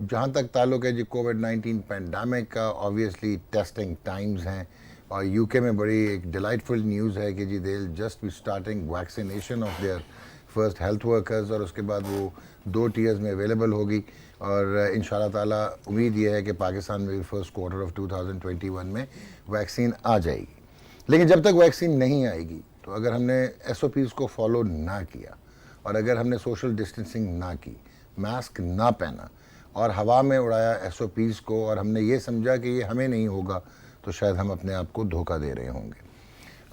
जहाँ तक ताल्लुक है जी कोविड-19 पैंडमिक का, ऑब्वियसली टेस्टिंग टाइम्स हैं और यूके में बड़ी एक डिलाइटफुल न्यूज़ है कि जी they will just be starting vaccination of their first health workers और उसके बाद वो 2 टीयर्स में अवेलेबल होगी और इंशाल्लाह ताला उम्मीद ये है कि पाकिस्तान में भी फर्स्ट क्वार्टर ऑफ 2021 में वैक्सीन आ जाएगी। लेकिन जब तक वैक्सीन नहीं आएगी तो अगर हमने SOPs को फॉलो ना किया और अगर हमने सोशल डिस्टेंसिंग ना की, मास्क ना पहना और हवा में उड़ाया SOPs को और हमने ये समझा कि ये हमें नहीं होगा, तो शायद हम अपने आप को धोखा दे रहे होंगे।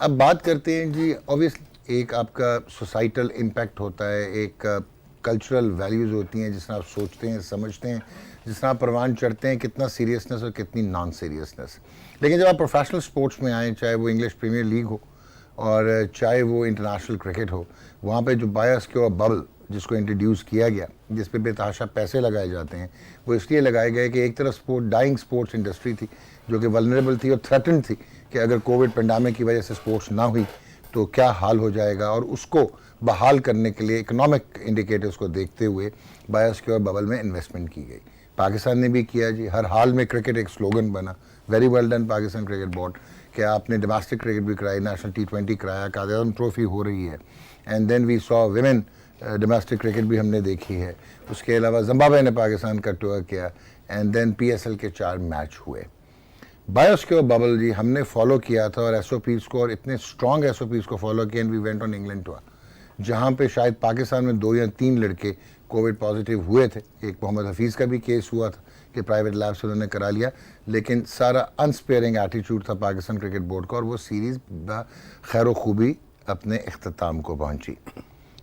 अब बात करते हैं जी, ऑब्वियसली एक आपका सोसाइटल इम्पैक्ट होता है, एक कल्चरल वैल्यूज़ होती हैं, जिस तरह आप सोचते हैं, समझते हैं, जिस तरह आप परवान चढ़ते हैं, कितना सीरियसनेस और कितनी नॉन सीरियसनेस। लेकिन जब आप प्रोफेशनल स्पोर्ट्स में आएँ, चाहे वो इंग्लिश प्रीमियर लीग हो और चाहे वो इंटरनेशनल क्रिकेट हो, वहाँ पे जो बायस के और बबल जिसको इंट्रोड्यूस किया गया, जिस पे बेतहाशा पैसे लगाए जाते हैं, वो इसलिए लगाए गए कि एक तरफ डाइंग स्पोर्ट्स इंडस्ट्री थी जो कि वल्नरेबल थी और थ्रेटन थी कि अगर कोविड पेंडेमिक की वजह से स्पोर्ट्स ना हुई तो क्या हाल हो जाएगा, और उसको बहाल करने के लिए इकोनॉमिक इंडिकेटर्स को देखते हुए बायस के और बबल में इन्वेस्टमेंट की गई। पाकिस्तान ने भी किया जी, हर हाल में क्रिकेट एक स्लोगन बना, very well done Pakistan cricket board, कि आपने डोमेस्टिक क्रिकेट भी कराई, नेशनल T20 कराया, कायद ट्रॉफी हो रही है, and then we saw women domestic cricket भी हमने देखी है। उसके अलावा जिम्बाब्वे ने पाकिस्तान का टूर किया एंड देन PSL के 4 मैच हुए। बायोस्क्योर बबल जी हमने फॉलो किया था और SOPs को, और इतने स्ट्रॉन्ग SOPs को फॉलो किया, and we went on England tour, जहाँ पे शायद पाकिस्तान में 2 या 3 लड़के कोविड पॉजिटिव हुए थे। एक मोहम्मद हफीज़ का भी केस हुआ था कि प्राइवेट लैब से उन्होंने करा लिया, लेकिन सारा अनस्पेयरिंग एटीट्यूड था पाकिस्तान क्रिकेट बोर्ड का और वो सीरीज़ खैर खूबी अपने इख्तिताम को पहुँची।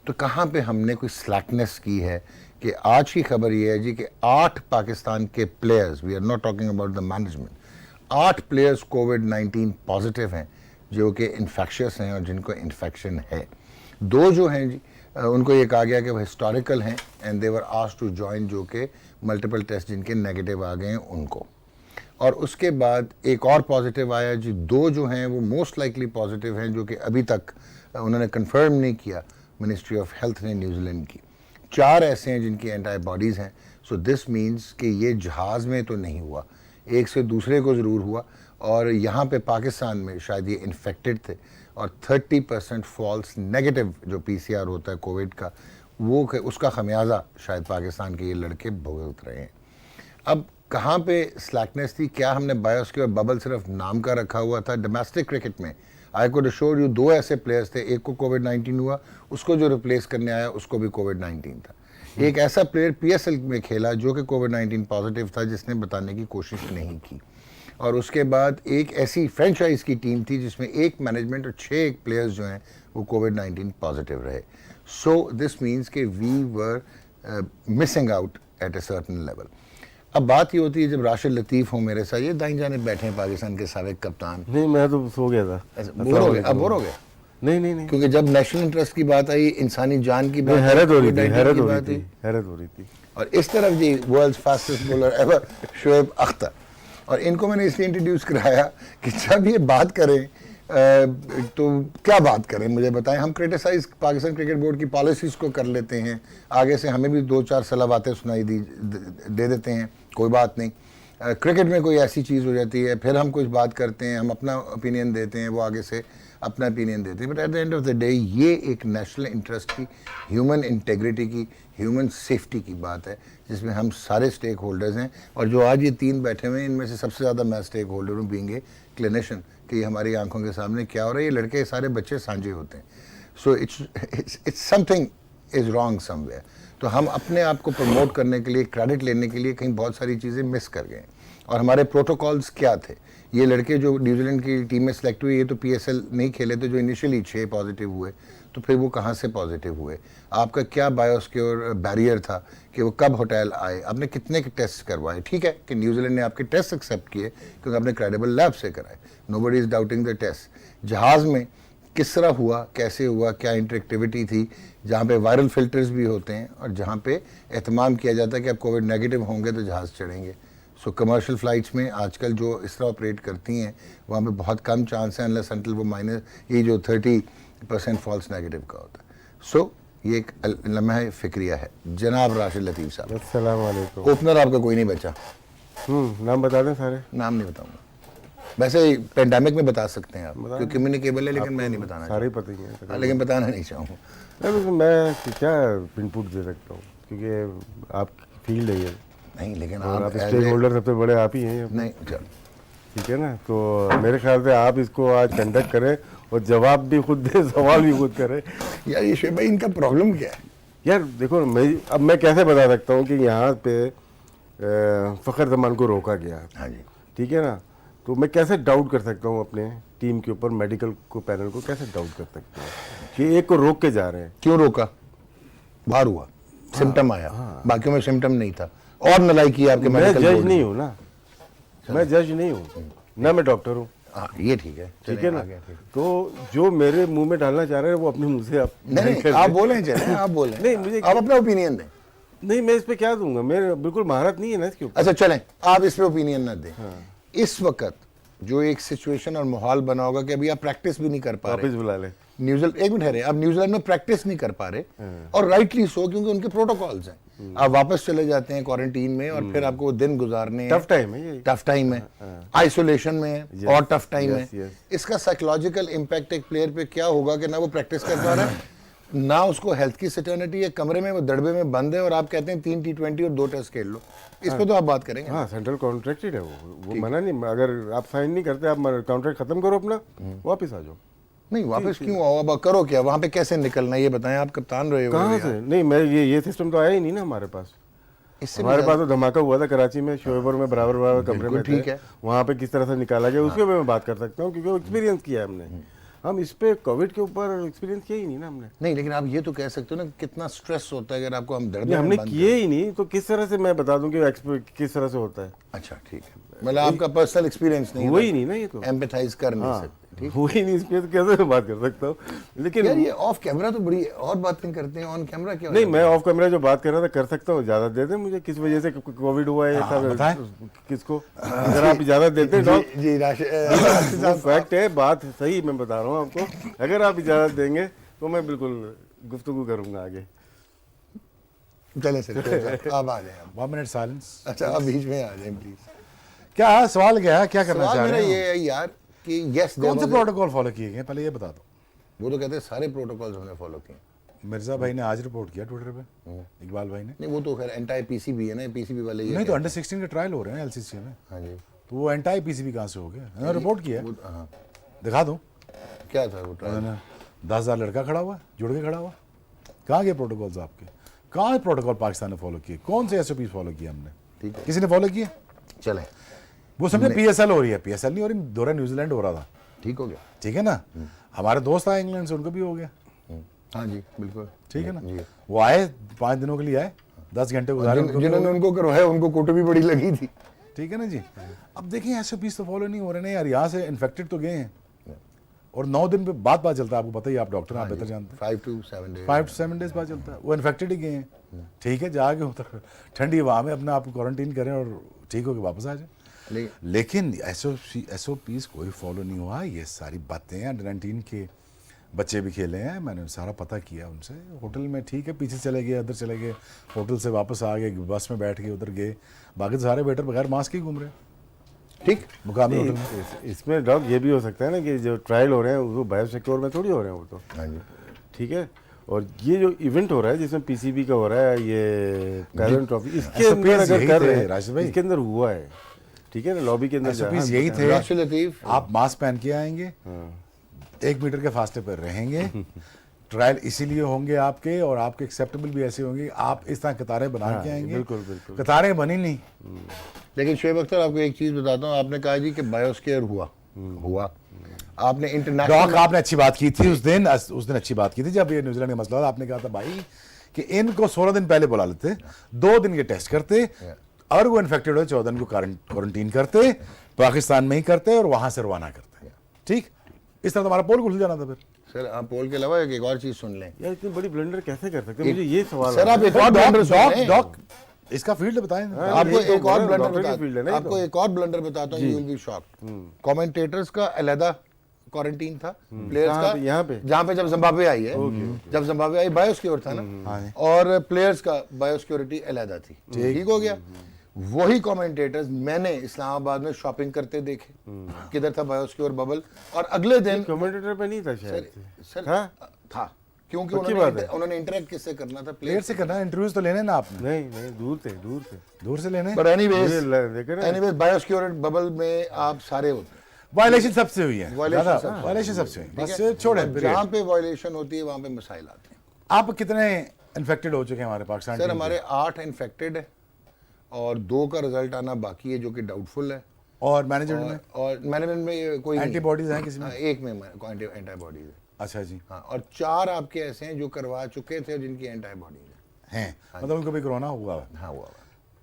तो कहाँ पे हमने कोई स्लैकनेस की है कि आज की खबर ये है जी कि 8 पाकिस्तान के players, we are not talking about the management, 8 players कोविड-19 पॉजिटिव हैं जो कि इन्फेक्शियस हैं और जिनको इन्फेक्शन है। 2 जो हैं जी उनको ये कहा गया कि वो हिस्टोरिकल हैं and they were asked to join, जो कि मल्टीपल टेस्ट जिनके नेगेटिव आ गए हैं उनको। और उसके बाद एक और पॉजिटिव आया जी, 2 जो हैं वो मोस्ट लाइकली पॉजिटिव हैं, जो कि अभी तक उन्होंने कंफर्म नहीं किया मिनिस्ट्री ऑफ हेल्थ ने न्यूजीलैंड की। 4 ऐसे हैं जिनकी एंटीबॉडीज़ हैं। सो दिस मीन्स कि ये जहाज़ में तो नहीं हुआ, एक से दूसरे को ज़रूर हुआ, और यहाँ पे पाकिस्तान में शायद ये इन्फेक्टेड थे और 30% फॉल्स नेगेटिव जो PCR होता है कोविड का, वो उसका खमियाजा शायद पाकिस्तान के ये लड़के भुगत रहे हैं। अब कहाँ पे स्लैकनेस थी? क्या हमने बायोस्क्योर बबल सिर्फ नाम का रखा हुआ था? डोमेस्टिक क्रिकेट में आई कुड अश्योर यू 2 ऐसे प्लेयर्स थे, एक को कोविड-19 हुआ, उसको जो रिप्लेस करने आया उसको भी कोविड-19 था। एक ऐसा प्लेयर PSL में खेला जो कि कोविड-19 पॉजिटिव था, जिसने बताने की कोशिश नहीं की। और उसके बाद एक ऐसी फ्रेंचाइज की टीम थी जिसमें एक मैनेजमेंट और 6 प्लेयर्स जो हैं वो कोविड-19 पॉजिटिव रहे। सो दिस मीन्स कि we were missing out at a certain level. अब बात ये होती है, जब राशिद लतीफ़ हो मेरे साथ, ये दाईं जाने बैठे हैं पाकिस्तान के साबिक कप्तान। नहीं, मैं तो सो गया था। बोर हो गए? अब बोर हो गए? नहीं, क्योंकि जब नेशनल इंटरेस्ट की बात आई, इंसानी जान की बात, हैरत हो रही थी। और इस तरफ जी world's fastest bowler ever Shoaib Akhtar, और इनको मैंने इसलिए इंट्रोड्यूस कराया कि जब ये बात करें तो क्या बात करें, मुझे बताएं। हम क्रिटिसाइज पाकिस्तान क्रिकेट बोर्ड की पॉलिसीज़ को कर लेते हैं, आगे से हमें भी 2-4 सलावातें सुनाई दे देते हैं, कोई बात नहीं। क्रिकेट में कोई ऐसी चीज़ हो जाती है, फिर हम कुछ बात करते हैं, हम अपना ओपिनियन देते हैं, वो आगे से अपना ओपिनियन देते हैं। But at the end of the day ये एक नेशनल इंटरेस्ट की, ह्यूमन इंटेग्रिटी की, ह्यूमन सेफ्टी की बात है, जिसमें हम सारे स्टेक होल्डर्स हैं। और जो आज ये 3 बैठे हुए हैं, इनमें से सबसे ज़्यादा मैं स्टेक होल्डर हूँ, बीइंग ए क्लिनिशियन, कि हमारी आंखों के सामने क्या हो रहा है। ये लड़के सारे बच्चे सांझे होते हैं। So it's something is wrong somewhere. तो हम अपने आप को प्रमोट करने के लिए, क्रेडिट लेने के लिए कहीं बहुत सारी चीज़ें मिस कर गए। और हमारे प्रोटोकॉल्स क्या थे? ये लड़के जो न्यूजीलैंड की टीम में सेलेक्ट हुए, ये तो PSL नहीं खेले थे, जो इनिशियली 6 पॉजिटिव हुए, तो फिर वो कहाँ से पॉजिटिव हुए? आपका क्या बायोस्क्योर बैरियर था कि वो कब होटल आए? आपने कितने के टेस्ट करवाए? ठीक है कि न्यूजीलैंड ने आपके टेस्ट एक्सेप्ट किए क्योंकि आपने क्रेडिबल लैब से कराए, nobody is doubting the test. जहाज़ में किस तरह हुआ, कैसे हुआ, क्या इंटरेक्टिविटी थी, जहाँ पे वायरल फिल्टर्स भी होते हैं और जहाँ पे एहतमाम किया जाता है कि आप कोविड नेगेटिव होंगे तो जहाज़ चढ़ेंगे। सो कमर्शियल फ़्लाइट्स में आजकल जो इस तरह ऑपरेट करती हैं, वहाँ पे बहुत कम चांस है अनलेस अनटिल वो माइनस ये जो 30% फॉल्स नेगेटिव का होता है। सो ये एक लम्हा फिक्रिया है। जनाब राशिद लतीफ़ साहब, अस्सलाम वालेकुम। ओपनर आपका कोई नहीं बचा। नाम बता दें सारे। नाम नहीं बताऊंगा, वैसे पेंडेमिक में बता सकते हैं आप, क्योंकि कम्युनिकेबल है, लेकिन मैं नहीं बताना सारे पता ही हैं। हाँ, लेकिन बताना नहीं चाहूँगा। मैं क्या इनपुट दे सकता हूँ, क्योंकि आप फील्ड है ये, नहीं, लेकिन और आप as स्टेक a- होल्डर सबसे बड़े आप ही हैं। नहीं, चलो ठीक है ना, तो मेरे ख्याल से आप इसको आज कंडक्ट करें और जवाब भी खुद दें, सवाल भी खुद करें। यार ये शुएब भाई, इनका प्रॉब्लम क्या है? यार देखो, मैं कैसे बता सकता हूँ कि यहाँ पे फ़खर जमान को रोका गया। हाँ जी, ठीक है ना, तो मैं कैसे डाउट कर सकता हूँ अपने टीम के ऊपर, मेडिकल को पैनल को कैसे डाउट कर सकता हूँ कि एक को रोक के जा रहे हैं। क्यों रोका? बाहर हुआ, सिम्टम आया, बाकियों में सिम्टम नहीं था, और नलायकी आपके मैं मेडिकल जज बोर्ड नहीं में। हूँ ना, मैं जज नहीं हूँ ना, मैं डॉक्टर हूँ। हाँ, ये ठीक है, ठीक चलिए, है ना, आगे, ठीक। तो जो मेरे मुंह में डालना चाह रहे हैं वो अपने मुंह से आप नहीं, आप बोलें, चले आप बोलें, नहीं, मुझे आप अपना ओपिनियन दें। नहीं, मैं इस पे क्या दूंगा, मेरे बिल्कुल महारत नहीं है ना इसके ऊपर। अच्छा चलें, आप इस पे ओपिनियन ना दें। इस वक्त जो एक सिचुएशन और माहौल बना होगा कि अभी आप प्रैक्टिस भी नहीं कर पा रहे। वापस बुला ले। न्यूजीलैंड, एक मिनट ठहरे, आप न्यूजीलैंड में प्रैक्टिस नहीं कर पा रहे, और राइटली सो, क्योंकि उनके प्रोटोकॉल्स हैं। आप वापस चले जाते हैं क्वारंटीन में, और फिर आपको दिन गुजारने टफ टाइम है ये। टफ टाइम है, आइसोलेशन में है, और टफ टाइम है। yes. इसका साइकोलॉजिकल इम्पैक्ट एक प्लेयर पे क्या होगा कि ना वो प्रैक्टिस कर पा रहा है, ना उसको हेल्थ की सर्टेनिटी है। कमरे में वो दड़बे में बंद है, और आप कहते हैं 3 T20 और 2 टेस्ट खेल लो। इस पे तो आप बात करेंगे। हाँ, सेंट्रल कॉन्ट्रैक्टेड है वो मना नहीं, अगर आप साइन नहीं करते, आप कॉन्ट्रैक्ट खत्म करो अपना, वापस आ जाओ। नहीं, वापस क्यों आओ? अब करो क्या वहां पे? कैसे निकलना है ये बताएं, आप कप्तान रहे हो। कहाँ से? नहीं, मैं ये सिस्टम तो आया ही नहीं ना हमारे पास। इससे हमारे पास तो धमाका हुआ था कराची में, शोएब और में बराबर कमरे में ठीक थे। है। वहाँ पे किस तरह से निकाला गया उसके ऊपर मैं बात कर सकता हूँ, क्योंकि वो एक्सपीरियंस किया है हमने। हम इस पे कोविड के ऊपर एक्सपीरियंस किया ही नहीं ना हमने। नहीं, लेकिन आप ये तो कह सकते हो ना, कितना स्ट्रेस होता है अगर आपको हम दर्द नहीं, हमने किए ही नहीं, तो किस तरह से मैं बता दूं कि किस तरह से होता है। अच्छा ठीक है, मतलब आपका पर्सनल एक्सपीरियंस नहीं, हुआ ही नहीं ना ये तो। एम्पैथाइज कर नहीं सकते। ठीक, हुआ ही नहीं, इस पे तो कैसे मैं बात कर सकता हूँ। लेकिन यार ये ऑफ कैमरा तो बड़ी और बातें करते हैं, ऑन कैमरा क्या? नहीं, मैं ऑफ कैमरा जो बात कर रहा था कर सकता हूँ। इजाजत दे दें मुझे, किस वजह से कोविड हुआ है ये सब, किसको? अगर आप इजाजत देते हैं जी वो फैक्ट है, बात सही मैं बता रहा हूँ आपको। अगर आप इजाजत देंगे तो मैं बिल्कुल गुफ्तगू करूंगा आगे। चले सर, आप आ जाए। 1 मिनट साइलेंस। अच्छा, आप बीच में आ जाए प्लीज। क्या सवाल क्या है, क्या करना सवाल चाह मेरा रहे ये हैं? है यार कि यस, कौन से प्रोटोकॉल फॉलो किए गए पहले ये बता दो। वो तो कहते हैं सारे प्रोटोकॉल्स हमने फॉलो किए। मिर्जा भाई ने आज रिपोर्ट किया ट्विटर पे, इकबाल भाई ने। नहीं, वो तो खैर एंटाई पीसीबी है ना, पीसीबी वाले ये नहीं तो अंडर 16 के ट्रायल हो रहे हैं एलसीसी में, हाँ जी, तो वो एंटाई पीसीबी कहाँ से हो गया? उन्होंने रिपोर्ट किया है, हाँ, दिखा दो। क्या था वो ट्रायल? उन्होंने 10,000 लड़का खड़ा हुआ, जुड़ के खड़ा हुआ। कहाँ गए प्रोटोकॉल्स आपके? कहाँ प्रोटोकॉल पाकिस्तान ने फॉलो किए? कौन से SOPs फॉलो किए हमने? ठीक है, किसी ने फॉलो किए? चले, वो समझे PSL हो रही है, PSL नहीं हो रही, दौरा न्यूजीलैंड हो रहा था। ठीक हो गया। ठीक है ना, हमारे दोस्त आए इंग्लैंड से, उनको भी हो गया। हाँ जी, बिल्कुल ठीक है ना, जी। वो आए 5 दिनों के लिए आए, 10 घंटे गुजारे उनको भी हो जिन्होंने उनको करवाया उनको कोटो भी बड़ी लगी थी। ठीक है ना जी। अब देखिए SOPs तो फॉलो नहीं हो रहे ना यार, यहाँ से इन्फेक्टेड तो गए हैं, और 9 दिन पे बाद पता चलता है, आपको पता ही, आप डॉक्टर हैं, आप बेहतर जानते हैं। 5 to 7 days। 5 to 7 days बाद चलता है, वो इन्फेक्टेड ही गए हैं। ठीक है, जाके उधर ठंडी हवा में अपने आप को क्वारंटीन करें और ठीक होकर वापस आ जाए। लेकिन SOPs कोई फॉलो नहीं हुआ। ये सारी बातें हैं, अंडर 19 के बच्चे भी खेले हैं, मैंने सारा पता किया उनसे। होटल में ठीक है, पीछे चले गए, उधर चले गए, होटल से वापस आ गए, बस में बैठ के उधर गए, बाकी सारे वेटर बगैर मास्क ही घूम रहे हैं। ठीक, मुकामी होटल में। इसमें डॉक्टर ये भी हो सकता है ना कि जो ट्रायल हो रहे हैं वो बायोसिक्योर में थोड़ी हो रहे हैं वो तो। हाँ जी, ठीक है, और ये जो इवेंट हो रहा है जिसमें PCB का हो रहा है, ये कैरन ट्रॉफी, इसके SOPs अंदर अगर यही कर थे, रहे हैं, राशिद भाई। इसके अंदर हुआ है। ठीक है ना, लॉबी के अंदर SOPs यही थे, राशिद लतीफ, आप मास्क पहन के आएंगे, 1 मीटर के फासले पर रहेंगे, ट्रायल इसीलिए होंगे आपके, और आपके एक्सेप्टेबल भी ऐसे होंगे, आप इस तरह कतारें बना के आएंगे। बिल्कुल बिल्कुल। कतारें बनी नहीं। लेकिन शुएब अख्तर, आपको एक चीज बताता हूँ, आपने कहा जी कि बायोस्केयर हुआ, आपने डॉक, इंटरनेशनल, आपने अच्छी बात की थी उस दिन अच्छी बात की थी जब ये न्यूजीलैंड का मसला था। आपने कहा था भाई कि इनको 16 दिन पहले बुला लेते, 2 दिन के टेस्ट करते, और वो इन्फेक्टेड हो 14 दिन को क्वारंटीन करते, पाकिस्तान में ही करते और वहां से रवाना करते। ठीक, इस तरह तुम्हारा पोल खुल जाना था फिर। सर आप पोल के अलावा एक और चीज सुन लें। यार इतनी बड़ी ब्लंडर कैसे कर सकते हैं, मुझे ये सवाल सर है। आप एक और ब्लंडर सुन लें। डॉक इसका फील्ड बताएं। आपको ये तो एक और बड़ा ब्लंडर डॉक्टर की फील्ड है ना बताता ये आपको तो। एक और ब्लंडर बताता हूँ, you will be shocked. Commentators का अलहदा क्वारंटीन था प्लेयर्स कहाँ का पे? यहाँ पे? जहाँ पे जब जिम्बाब्वे आई है, जब जिम्बाब्वे आई बायोसिक्योर था ना, और प्लेयर्स का बायोसिक्योरिटी अलहदा थी, ठीक हो गया। वही कमेंटेटर्स मैंने इस्लामाबाद में शॉपिंग करते देखे, किधर था बायोसिक्योर बबल, और अगले दिन कमेंटेटर पे नहीं था शायद सर हाँ? था, क्योंकि पक्की बात है। उन्होंने इंटरेक्ट किससे करना था, प्लेयर से करना, इंटरव्यूज तो लेने ना आपने, नहीं नहीं दूर थे दूर से लेने। बट देखे ना? एनीवेज बायोसिक्योर बबल में आप सारे होते हैं, वायलेशन सबसे हुई है, Violation वायलेशन सबसे सबसे हुई, ठीक बस है? छोड़े। और जहाँ पे वायलेशन होती है वहाँ पे मसाइल आते हैं। आप कितने इन्फेक्टेड हो चुके हैं हमारे पाकिस्तान सर टीम हमारे 8 इन्फेक्टेड है और 2 का रिजल्ट आना बाकी है जो कि डाउटफुल है, के? और मैनेजमेंट में और मैनेजमेंट में कोई नहीं है। एंटीबॉडीज हैं किसी में? हाँ, एक में एंटीबॉडीज है, अच्छा जी, हाँ, और 4 आपके ऐसे हैं जो करवा चुके थे और जिनकी एंटीबॉडीज है। हैं, मतलब उनको भी कोरोना हुआ है। हाँ हुआ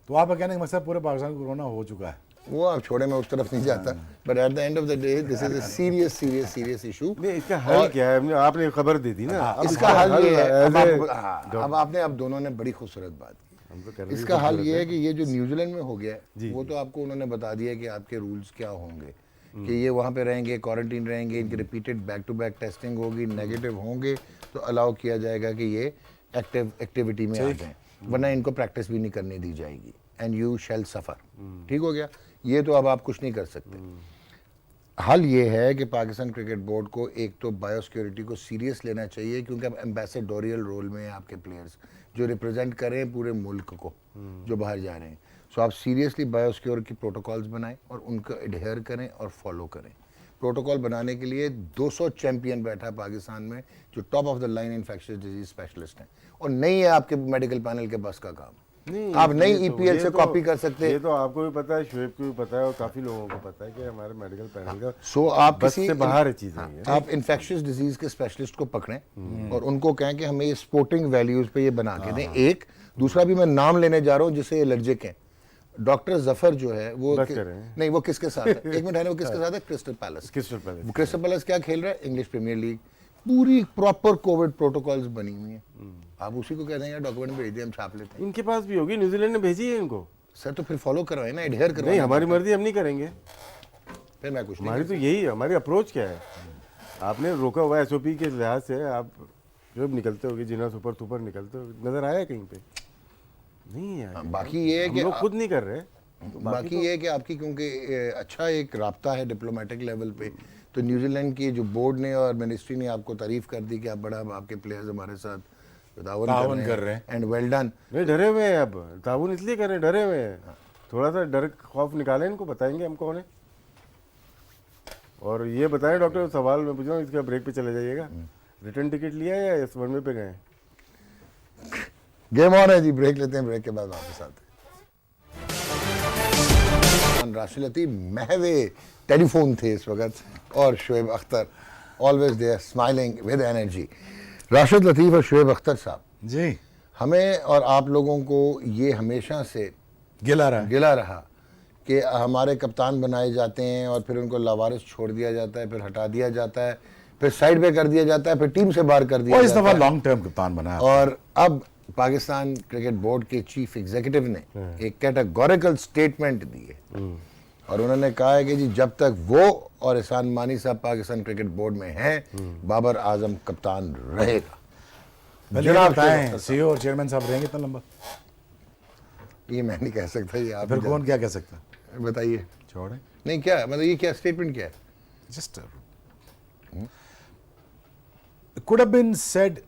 तो आपका कहने का मतलब पूरे पाकिस्तान को कोरोना हो चुका है। वो आप छोड़े, मैं उस तरफ नहीं जाता, but at the end of the day this is a serious issue. नहीं इसका हल क्या है? आपने खबर दी थी ना, अब इसका हल ये है, अब as a- अब आपने अब दोनों ने बड़ी खूबसूरत बात हम तो कर की। रहे इसका हैं, हल खूबसूरत ये है। है कि ये जो न्यूजीलैंड में हो गया है वो तो आपको उन्होंने बता दिया कि आपके रूल्स क्या होंगे, कि ये वहाँ पे रहेंगे, क्वारंटीन रहेंगे, इनकी repeated back to back testing होगी, नेगेटिव होंगे तो अलाउ किया जाएगा कि ये एक्टिविटी में आ जाएं, वरना इनको प्रैक्टिस भी नहीं करने दी जाएगी, एंड यू शैल सफ़र। ठीक हो गया, ये तो अब आप कुछ नहीं कर सकते। हल ये है कि पाकिस्तान क्रिकेट बोर्ड को एक तो बायोसिक्योरिटी को सीरियस लेना चाहिए, क्योंकि अब एम्बेसडोरियल रोल में हैं आपके प्लेयर्स जो रिप्रेजेंट करें पूरे मुल्क को जो बाहर जा रहे हैं। सो आप सीरियसली बायोसिक्योर की प्रोटोकॉल्स बनाएं और उनको एडहेयर करें और फॉलो करें। प्रोटोकॉल बनाने के लिए 200 चैंपियन बैठा है पाकिस्तान में जो top of the line infectious disease specialist हैं, और नहीं है आपके मेडिकल पैनल के बस का काम। नहीं, आप नहीं ये ईपीएल से तो- कॉपी कर सकते। ये तो आपको भी पता है, शुएब को भी पता है, और काफी लोगों को पता है कि हमारे मेडिकल पैनल का सो आप बस किसी से बाहर है चीजें ये। आप इन्फेक्शियस डिजीज के स्पेशलिस्ट को पकड़ें और उनको कहें कि हमें ये स्पोर्टिंग वैल्यूज पे ये बना के दें। एक दूसरा भी मैं नाम लेने जा रहा हूँ जिससे एलर्जिक हैं, डॉक्टर जफर जो है वो बस करें। नहीं, वो किसके साथ है? एक मिनट है, वो किसके साथ है? Crystal Palace. Crystal Palace. Crystal Palace क्या खेल रहा है? English Premier League. पूरी प्रॉपर कोविड प्रोटोकॉल्स बनी हुई हैं। आप उसी को कह देंगे डॉक्यूमेंट भेज दिए, हम छाप लेते हैं। इनके पास भी होगी, न्यूजीलैंड ने भेजी है इनको। सर तो फिर फॉलो करवाए ना, एडहेयर करवाए। नहीं, हमारी मर्जी हम नहीं करेंगे, फिर मैं कुछ नहीं हमारी तो यही है, हमारी अप्रोच क्या है। आपने रोका हुआ एसओपी के लिहाज से, आप जो निकलते होगे जिना सुपर सुपर निकलते हो, नजर आया कहीं पे? नहीं है। हाँ, बाकी ये है हम कि लोग खुद नहीं कर रहे। बाकी ये है कि आपकी क्योंकि अच्छा एक राब्ता है डिप्लोमेटिक लेवल पे, तो न्यूजीलैंड की जो बोर्ड ने और मिनिस्ट्री ने आपको तारीफ कर दी कि आप बड़ा आपके प्लेयर्स हमारे साथ ताउन कर रहे हैं, एंड वेल डन। नहीं, डरे हुए हैं, अब ताउन इसलिए कर रहे हैं, डरे हुए हैं। थोड़ा सा डर खौफ निकालें, इनको बताएंगे हम कौन है। और ये बताएं डॉक्टर, सवाल मैं पूछ रहा हूँ, इसका ब्रेक पे चले जाइएगा। रिटर्न टिकट लिया है या इस वन वे पे गए? गेम ऑन है जी, ब्रेक लेते हैं, ब्रेक के बाद वापस आते हैं। राशिद लतीफ महवे टेलीफोन थे इस वक्त, और Shoaib Akhtar always there smiling with energy. Rashid Latif और शुएब अख्तर साहब जी, हमें और आप लोगों को ये हमेशा से गिला रहा है। गिला रहा कि हमारे कप्तान बनाए जाते हैं और फिर उनको लावारिस छोड़ दिया जाता है, फिर हटा दिया जाता है, फिर साइड पे कर दिया जाता है, फिर टीम से बाहर कर दिया और इस जाता दफा है। लॉन्ग टर्म कप्तान बना है। और अब पाकिस्तान क्रिकेट बोर्ड के चीफ एग्जीक्यूटिव ने एक कैटेगोरिकल स्टेटमेंट दी है और उन्होंने कहा है कि जी जब तक वो और एहसान मानी साहब पाकिस्तान क्रिकेट बोर्ड में हैं, बाबर आजम कप्तान रहेगा। जनाब सीईओ और चेयरमैन साहब रहेंगे इतना लंबा? ये मैं नहीं कह सकता, ये आप फिर ही कौन क्या कह सकता? बताइए। छोड़े, नहीं क्या मतलब ये क्या स्टेटमेंट क्या है? Just it could have been said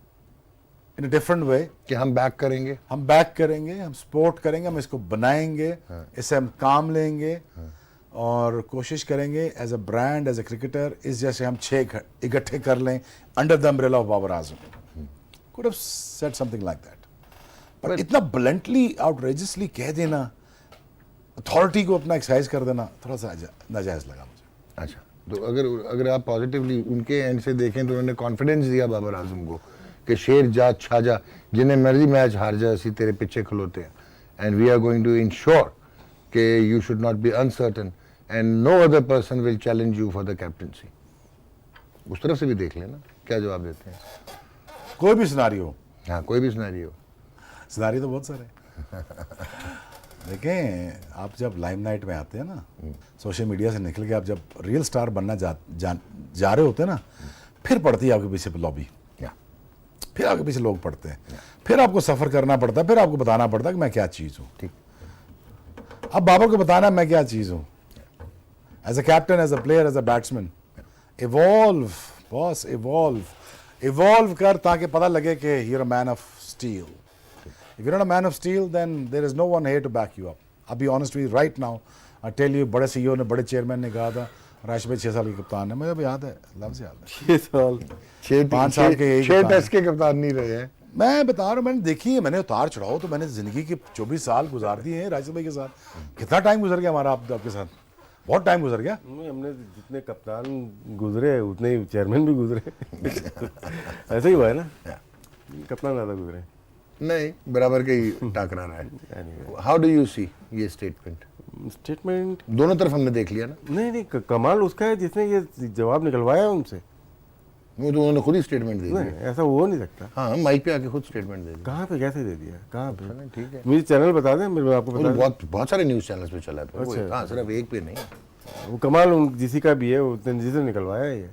in a different way। कि हम बैक करेंगे, हम बैक करेंगे, हम सपोर्ट करेंगे, हम इसको बनाएंगे, इससे हम काम लेंगे और कोशिश करेंगे as a brand, as a cricketer, इस जैसे हम 6 इकट्ठे कर लें under the umbrella of Babar Azam. Could have said something like that, पर इतना ब्लंटली आउटरेजियसली कह देना, अथॉरिटी को अपना एक्सरसाइज कर देना, थोड़ा सा नाजायज लगा मुझे। अच्छा तो अगर आप पॉजिटिवली उनके एंड से देखें तो उन्होंने कॉन्फिडेंस दिया बाबर आजम को कि शेर जा छा जा, जिन्हें मर्जी मैच हार जा, असी तेरे पीछे खलोते हैं, and we are going to ensure कि you should not be uncertain and no other person will challenge you for the captaincy. उस तरफ से भी देख लेना क्या जवाब देते हैं। कोई भी सिनारियो, हाँ कोई भी सिनेरियो। सिनारियो तो बहुत सारे हैं। देखें, आप जब लाइमलाइट में आते हैं ना, सोशल मीडिया से निकल के आप जब रियल स्टार बनना जा रहे होते हैं ना, फिर पड़ती है आपके पीछे लॉबी, फिर आपके पीछे लोग पड़ते हैं, फिर आपको सफ़र करना पड़ता है, फिर आपको बताना पड़ता है कि मैं क्या चीज़ हूँ। ठीक। अब बाबर को बताना मैं क्या चीज़ हूँ, as a captain, as a player, as a batsman. Evolve boss, evolve कर, ताकि पता लगे कि you are a man of steel. If you're not a man of steel, then there is no one here to back you up. I'll be honest with you right now. I tell you, बड़े CEO ने, बड़े chairman ने कहा था, राशिद भाई 6 साल के कप्तान है, मुझे अभी याद है, लफ्ज़ याद है। 6 साल 5 साल के यही 6 कप्तान टेस्ट के कप्तान नहीं रहे हैं। मैं बता रहा हूँ, मैंने देखी है, मैंने उतार चढ़ाओ तो मैंने ज़िंदगी के 24 साल गुजार दिए हैं राशिद भाई के साथ। कितना टाइम गुजर गया हमारा आपके साथ, बहुत टाइम गुजर गया। हमने जितने कप्तान गुजरे उतने ही चेयरमैन भी गुजरे। ऐसा ही हुआ है ना, कप्तान ज़्यादा गुजरे। नहीं, बराबर का ही टाकरा रहा है। हाउ डू यू सी ये स्टेटमेंट? दोनों तरफ हमने देख लिया ना। नहीं, कमाल उसका है जिसने ये जवाब निकलवाया उनसे। वो तो उन्होंने खुद ही स्टेटमेंट दे दिया। ऐसा हो नहीं सकता। हाँ, माइक पे आके खुद स्टेटमेंट दे दिया। कहाँ पे, कैसे दे दिया, कहाँ पे? ठीक है, मुझे चैनल बता दें, मैं आपको बता दूं। बहुत सारे न्यूज़ चैनल्स पे चला था। अच्छा। हाँ, सिर्फ एक पे नहीं। वो कमाल जिसी का भी है, वो तंजीज़ से निकलवाया है ये,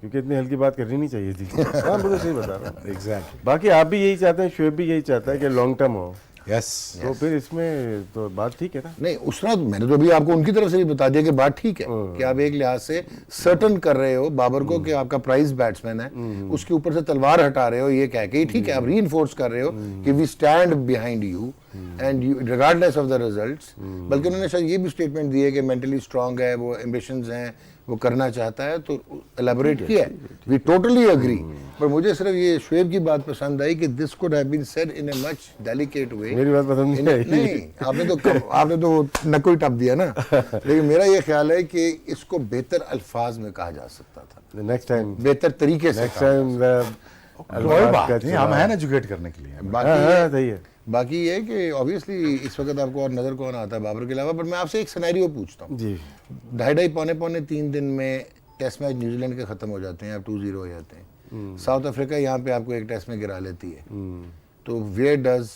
क्योंकि इतनी हल्की बात करनी नहीं चाहिए थी। हाँ, मुझे सही बता रहा हूँ। एग्जैक्टली। बाकी आप भी यही चाहते हैं, शोएब भी यही चाहता है कि लॉन्ग टर्म हो। यस। तो फिर इसमें तो बात ठीक है ना। नहीं, उस तरह मैंने तो अभी आपको उनकी तरफ से भी बता दिया कि बात ठीक है कि आप एक लिहाज से सर्टन कर रहे हो बाबर को कि आपका प्राइज बैट्समैन है, उसके ऊपर से तलवार हटा रहे हो ये कह के, ठीक है, आप रीइंफोर्स कर रहे हो कि we stand behind you and you regardless of the results. बल्कि उन्होंने शायद ये भी स्टेटमेंट दी है कि मेंटली स्ट्रांग है, वो एम्बिशंस हैं, वो करना चाहता है, तो एलैबोरेट किया है। We totally agree. पर मुझे सिर्फ ये शोएब की बात पसंद आई कि this could have been said in a much delicate way. मेरी बात पसंद नहीं आई। नहीं, आपने तो नक्को ही टप दिया ना। लेकिन मेरा ये ख्याल है कि इसको बेहतर अल्फाज में कहा जा सकता था, नेक्स्ट टाइम, बेहतर तरीके से। नेक्स्ट टाइम कोई बात नहीं, हम हैं एजुकेट करने के लिए। बाकी ये है कि ऑब्वियसली इस वक्त आपको और नजर कौन आता है बाबर के अलावा। पर मैं आपसे एक सिनेरियो पूछता हूँ जी। 2.5 पौने 3 दिन में टेस्ट मैच न्यूजीलैंड के खत्म हो जाते हैं, आप 2-0 हो जाते हैं। साउथ अफ्रीका यहाँ पे आपको एक टेस्ट में गिरा लेती है। तो where does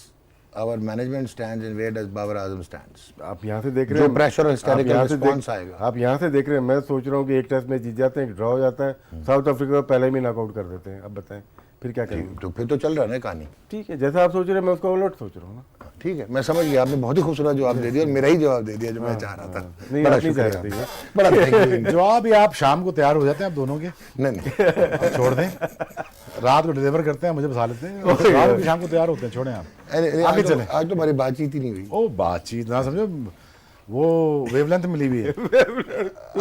our management stands and where does Babar Azam stands? आप यहाँ से देख रहे हैं, जो प्रेशर और हिस्टेरिकल रिस्पांस आएगा। आप यहाँ से देख रहे हैं, मैं सोच रहा हूँ कि एक टेस्ट में जीत जाते हैं, एक ड्रॉ हो जाता है, साउथ अफ्रीका को पहले ही नॉकआउट कर देते हैं। अब बताएं फिर क्या करेंगे? तो फिर तो चल रहा है ना कहानी। ठीक है, जैसा आप सोच रहे हैं मैं उसका उलट सोच रहा हूँ ना। ठीक है, मैं समझ गया, आपने बहुत ही खूबसूरत जवाब दे दिया और मेरा ही जवाब दे दिया जो मैं चाह रहा था। नहीं, बड़ा आप नहीं चाह शुक्रिया, रहे थे। बड़ा थैंक यू। जवाब ही आप शाम को तैयार हो जाते हैं आप दोनों के, नहीं आप छोड़ दें, रात को डिलीवर करते हैं, मुझे बसा लेते हैं, रात को शाम को तैयार होते हैं, छोड़ें आप आगे चलें। आज तो हमारी बातचीत ही नहीं हुई। ओ बातचीत ना समझो, वो वेवलेंथ मिली हुई है।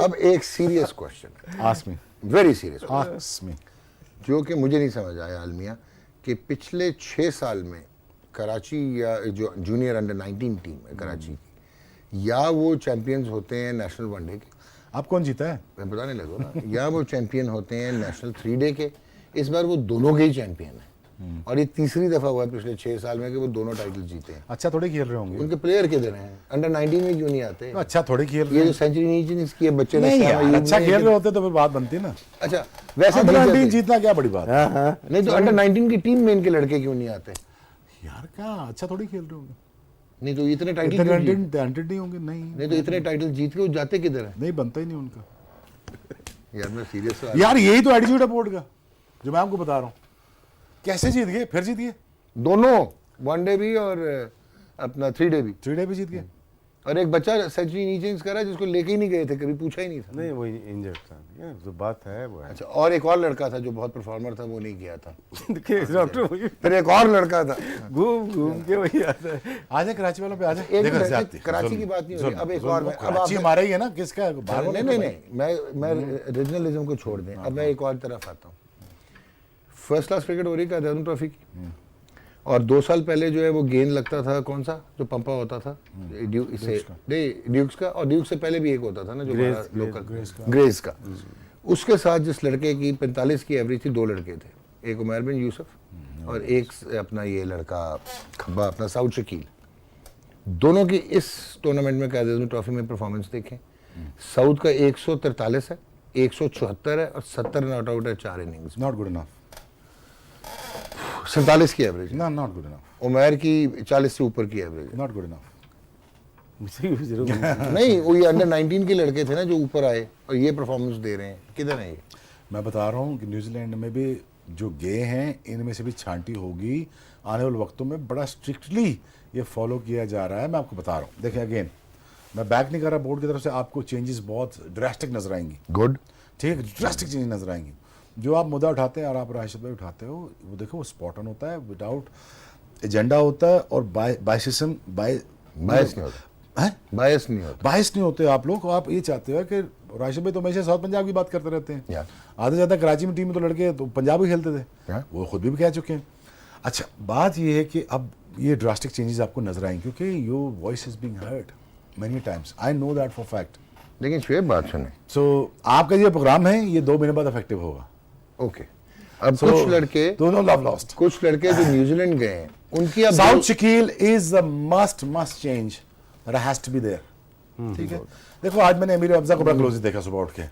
अब एक serious question, ask me, very serious, ask me, जो कि मुझे नहीं समझ आया आलमिया, कि पिछले 6 साल में कराची या जो जूनियर अंडर 19 टीम है कराची की, या वो चैंपियंस होते हैं नेशनल वनडे के, आप कौन जीता है मैं बताने लगो ना, या वो चैंपियन होते हैं नेशनल 3 डे के, इस बार वो दोनों के ही चैंपियन है। और ये तीसरी दफा हुआ है पिछले 6 साल में कि वो दोनों टाइटल जीते हैं। अच्छा थोड़े खेल रहे होंगे, उनके प्लेयर किधर हैं? अंडर 19 में क्यों नहीं आते? तो अच्छा थोड़े खेल रहे ये हैं, जो सेंचुरी नहीं की है बच्चे ने, नहीं शाह यार, अयूब अच्छा ने, खेल रहे होते तो फिर बात बनती ना। अच्छा वैसे अंडर जीत 19 जाते। जीतना क्या बड़ी बात है? नहीं तो अंडर 19 की टीम में इनके लड़के क्यों नहीं आते? यार क्या अच्छा थोड़ी खेल रहे होंगे, नहीं तो इतने टाइटल इतने क्यों जीत- टैलेंटेड नहीं होंगे, नहीं नहीं तो इतने टाइटल जीत के वो जाते किधर है? नहीं बनता ही नहीं उनका। यार मैं सीरियस यार यही तो एटीट्यूड है बोर्ड का, जो मैं आपको बता रहा हूँ। कैसे जीत गए, फिर जीत गए, दोनों, 1 डे भी और अपना 3 डे भी। 3 डे भी जीत गए। और एक बच्चा सेंचुरी नहीं चेंज करा जिसको लेके ही नहीं गए थे, कभी पूछा ही नहीं था। नहीं, वो इंजर्ड था, ये जो बात है वो है। अच्छा, और एक और लड़का था जो बहुत परफॉर्मर था, वो नहीं किया था। देखिए डॉक्टर फिर एक और लड़का था। घूम घूम के वही आता है। आ जाए कराची वालों पे, आ जाए। एक देखो मिनट, ज्यादती, कराची जुल्म, की बात नहीं हो रही। जुल्म, अब एक जुल्म, और मैं- अब कराची आप- हमारा ही है ना, किसका बाहर वालों नहीं का नहीं, मैं रीजनलिज्म को छोड़ दें। अब मैं एक और तरफ आता हूँ। फर्स्ट क्लास क्रिकेट हो रही है देहरादून ट्रॉफी की, और 2 साल पहले जो है वो गेंद लगता था, कौन सा जो पंपा होता था, ड्यूक्स का, और ड्यूक्स से पहले भी एक होता था ना जो लोकल, ग्रेस का। उसके साथ जिस लड़के की 45 की एवरेज थी, 2 लड़के थे, एक उमर बिन यूसुफ और एक अपना ये लड़का खब्बा अपना साउथ शकील। दोनों की इस टूर्नामेंट में देहरादून ट्रॉफी में परफॉर्मेंस देखें। साउथ का 143 है, 174 है और 70 नॉट आउट है 4 इनिंग्स। नॉट गुड इनफ, 47 की average, not good enough, Umair की 40 से ऊपर की एवरेज। Not good enough. मुझसे भी जरूर मिलती। नहीं, वो ये अंडर 19 के लड़के थे ना जो ऊपर आए और ये परफॉर्मेंस दे रहे हैं, किधर है ये? मैं बता रहा हूँ कि न्यूजीलैंड में भी जो गे हैं इनमें से भी छांटी होगी आने वाले वक्तों में। बड़ा स्ट्रिक्टली ये फॉलो किया जा रहा है, मैं आपको बता रहा हूँ। देखिए अगेन, मैं बैक नहीं कर रहा बोर्ड की तरफ से, आपको चेंजेस बहुत ड्रास्टिक नजर आएंगी। गुड। ठीक है, ड्रास्टिक चेंज नजर आएंगी। जो आप मुद्दा उठाते हैं और आप राशिद भाई उठाते हो, वो देखो वो स्पॉट ऑन होता है, विदाउट एजेंडा होता है और बायसिज्म बायस नहीं होता, है, बायस नहीं होता। बायस नहीं होते आप लोग। आप ये चाहते हो कि राशिद भाई तो हमेशा साउथ पंजाब की बात करते रहते हैं। Yeah. आधे से ज़्यादा कराची में टीम में तो लड़के तो पंजाब ही खेलते थे। Yeah. वो खुद भी कह चुके हैं। अच्छा, बात ये है कि अब ये ड्रास्टिक चेंजेस आपको नजर आएंगे क्योंकि your voice is being heard many times, I know that for fact. लेकिन शुएब बात सुने, सो आपका ये प्रोग्राम है ये 2 महीने बाद इफेक्टिव होगा। ओके। अब कुछ लड़के, दोनों लव लॉस्ट। कुछ लड़के जो न्यूजीलैंड गए हैं उनकी अब Saud Shakeel is a must change that has to be there. ठीक है, देखो आज मैंने अमीर अफजा को बड़ा क्लोज देखा सुबह उठ के,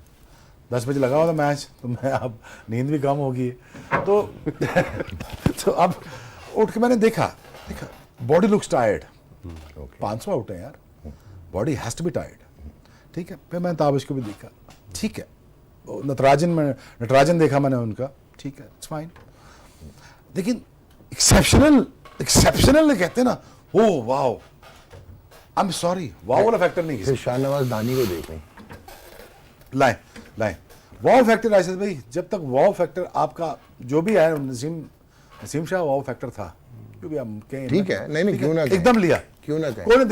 10 बजे लगा हुआ था मैच, तो मैं अब नींद भी कम होगी तो तो अब उठ के मैंने देखा बॉडी लुक्स टायर्ड। 500 आउट है यार, body has to be tired. ठीक है, फिर मैंने ताबिश को भी देखा, ठीक है, नटराजन देखा मैंने उनका, ठीक है, इट्स फाइन। लेकिन एक्सेप्शनल कहते हैं ना, oh wow, I am sorry, wow वाला फैक्टर नहीं फिर शाहनवाज दानी को देख लें। लाए वाओ फैक्टर राशिद भाई, जब तक वाओ फैक्टर आपका जो भी है, नसीम शाह वाओ फैक्टर था, जो भी हम कहें, ठीक है, नहीं क्यों ना कहें। एकदम लिया, क्यों ना कहें। वो ने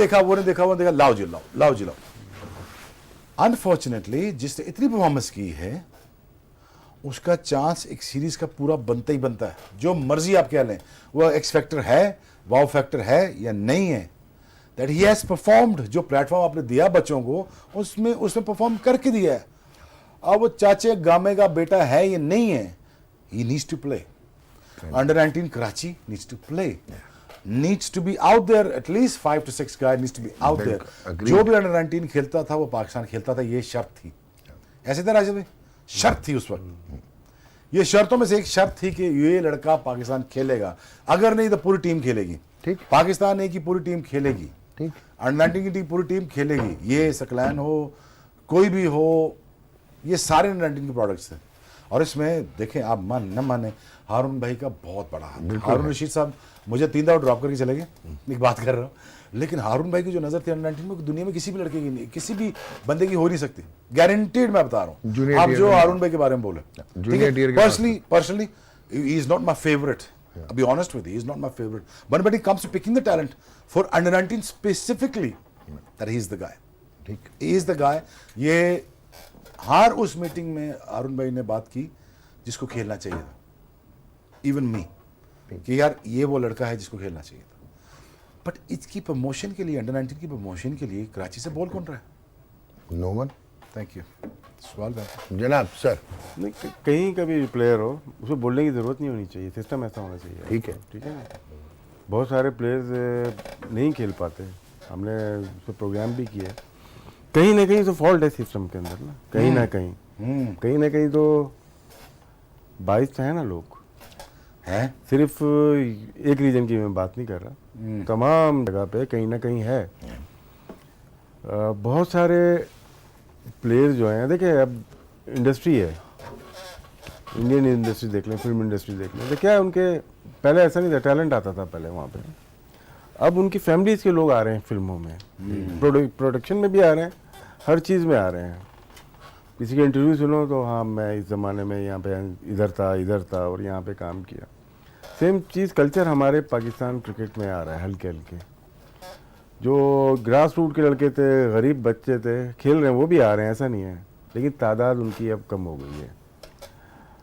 देखा, लाओ जी लाओ। अनफॉर्चुनेटली जिसने इतनी परफॉर्मेंस की है उसका चांस एक सीरीज का पूरा बनता ही बनता है। जो मर्जी आप कह लें, वो एक्स फैक्टर है, वाओ फैक्टर है या नहीं है, दैट ही हैज परफॉर्म्ड। जो प्लेटफॉर्म आपने दिया बच्चों को, उसमें परफॉर्म करके दिया है। अब वो चाचे गामे का बेटा है या नहीं है, he needs to play. Under 19 Karachi needs to play, needs to be out there, at least 5 to 6 guy needs to be out there. जो भी अंडर 19 खेलता था वो पाकिस्तान खेलता था, ये शर्त थी। ऐसे था राशिद भाई, शर्त थी उस वक्त। ये शर्तों में से एक शर्त थी कि ये लड़का पाकिस्तान खेलेगा, अगर नहीं तो पूरी टीम खेलेगी। ठीक, पाकिस्तान नहीं की पूरी टीम खेलेगी। ठीक, अंडर 19 की टीम पूरी टीम खेलेगी। ये सकलैन हो, कोई भी हो, ये सारे अंडर 19 के प्रोडक्ट्स थे। और इसमें देखें, आप मान न माने, हारून भाई का बहुत बड़ा हाथ। हारून रशीद साहब मुझे 3 दफा ड्रॉप करके चले गए, एक बात कर रहा हूँ, लेकिन हारून भाई की जो नजर थी अंडर 19 में, दुनिया में किसी भी लड़के की नहीं, किसी भी बंदे की हो नहीं सकती, गारंटीड। मैं बता रहा हूँ, आप जो हारून भाई के बारे में बोले, personally he is not my favourite, be honest with, he is not my favourite, but when it comes to picking the talent for under 19 specifically, that he is the guy. ठीक, ही इज द गाय। ये हर उस meeting में हारून भाई ने बात की जिसको खेलना चाहिए था, इवन मी, कि यार ये वो लड़का है जिसको खेलना चाहिए था। बट इसकी प्रमोशन के लिए, अंडर 19 की प्रमोशन के लिए कराची से बॉल कौन रहा है? No one. Thank you. सवाल बात जनाब सर, नहीं, कहीं का भी प्लेयर हो, उसको बोलने की जरूरत नहीं होनी चाहिए, सिस्टम ऐसा होना चाहिए। ठीक है, ठीक है ना। बहुत सारे प्लेयर्स नहीं खेल पाते, हमने उसको प्रोग्राम भी किया, कहीं ना कहीं तो फॉल्ट है सिस्टम के अंदर ना, कहीं ना कहीं तो बाइस है ना लोग है। सिर्फ एक रीजन की मैं बात नहीं कर रहा, तमाम जगह पे कहीं ना कहीं है। बहुत सारे प्लेयर्स जो हैं, देखिए अब इंडस्ट्री है, इंडियन इंडस्ट्री देख लें, फिल्म इंडस्ट्री देख लें, तो क्या है, उनके पहले ऐसा नहीं था, टैलेंट आता था पहले वहाँ पे, अब उनकी फैमिलीज के लोग आ रहे हैं फिल्मों में, प्रोडक्शन में भी आ रहे हैं, हर चीज़ में आ रहे हैं। किसी के इंटरव्यू सुनो तो हाँ मैं इस ज़माने में यहाँ पे इधर था और यहाँ पे काम किया। सेम चीज़ कल्चर हमारे पाकिस्तान क्रिकेट में आ रहा है, हल्के हल्के। जो ग्रास रूट के लड़के थे, गरीब बच्चे थे, खेल रहे हैं, वो भी आ रहे हैं, ऐसा नहीं है, लेकिन तादाद उनकी अब कम हो गई है।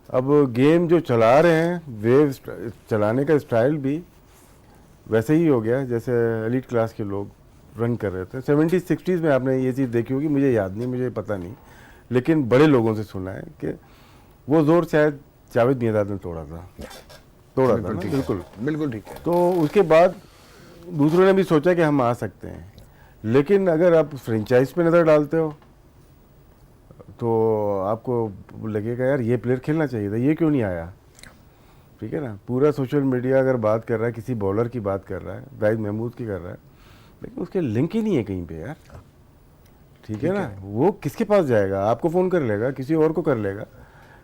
अब गेम जो चला रहे हैं, वेव चलाने का स्टाइल भी वैसे ही हो गया जैसे एलीट क्लास के लोग रन कर रहे थे। 70s 60s में आपने ये चीज़ देखी होगी, मुझे याद नहीं, मुझे पता नहीं, लेकिन बड़े लोगों से सुना है कि वो जोर शायद जावेद मियांदाद ने तोड़ा था ना, बिल्कुल ठीक है। तो उसके बाद दूसरों ने भी सोचा कि हम आ सकते हैं, लेकिन अगर आप फ्रेंचाइज पे नज़र डालते हो तो आपको लगेगा यार ये प्लेयर खेलना चाहिए था, ये क्यों नहीं आया। ठीक है ना, पूरा सोशल मीडिया अगर बात कर रहा है, किसी बॉलर की बात कर रहा है, वाहिद महमूद की कर रहा है, लेकिन उसके लिंक ही नहीं है कहीं पे यार, ठीक है ना। वो किसके पास जाएगा, आपको फ़ोन कर लेगा, किसी और को कर लेगा,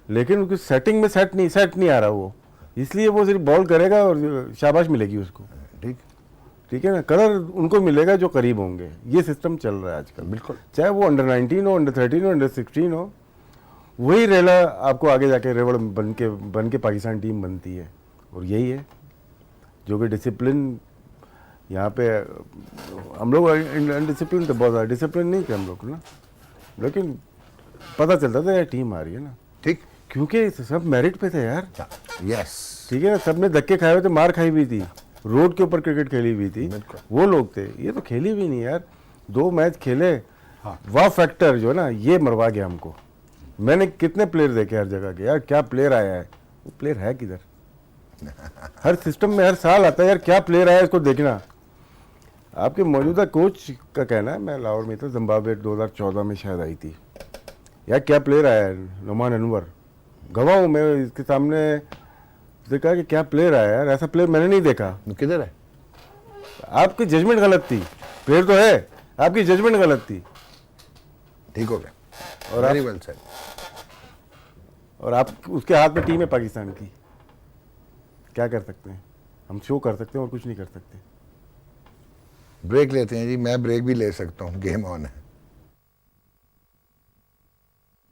लेकिन उसकी सेटिंग में सेट नहीं आ रहा वो, इसलिए वो सिर्फ बॉल करेगा और शाबाश मिलेगी उसको, ठीक ठीक है ना। कलर उनको मिलेगा जो करीब होंगे, ये सिस्टम चल रहा है आजकल। बिल्कुल। चाहे वो अंडर 19 हो, अंडर 13 हो, अंडर 16 हो, वही रेला आपको आगे जाके रेवड़ बन के पाकिस्तान टीम बनती है। और यही है जो कि डिसिप्लिन यहाँ पे, हम लोग अनडिसिप्लिन तो बहुत डिसिप्लिन नहीं थे हम लोग ना, लेकिन पता चलता था यार टीम आ रही है ना, ठीक। क्योंकि सब मेरिट पे थे यार, यस, ठीक है ना। सबने धक्के खाए हुए थे, मार खाई हुई थी, रोड के ऊपर क्रिकेट खेली हुई थी, वो लोग थे। ये तो खेली भी नहीं यार, 2 मैच खेले, वाह फैक्टर जो है ना ये मरवा गया हमको। मैंने कितने प्लेयर देखे हर जगह के यार, क्या प्लेयर आया है, वो प्लेयर है किधर? हर सिस्टम में हर साल आता है यार, क्या प्लेयर आया इसको देखना। आपके मौजूदा कोच का कहना है, मैं लाहौर में था, जिम्बाब्वे 2014 में शायद आई थी यार, क्या प्लेयर आया है, नुमान अनवर, गवाह हूँ मैं इसके सामने। देखा कि क्या प्लेयर आया यार, ऐसा प्लेयर मैंने नहीं देखा। किधर है? आपकी जजमेंट गलत थी, प्लेयर तो है, आपकी जजमेंट गलत थी। ठीक हो गया, और वेरी वेल सेड। और आप उसके हाथ में टीम है पाकिस्तान की, क्या कर सकते हैं हम? शो कर सकते हैं और कुछ नहीं कर सकते। ब्रेक लेते हैं जी, मैं ब्रेक भी ले सकता हूँ, गेम ऑन है।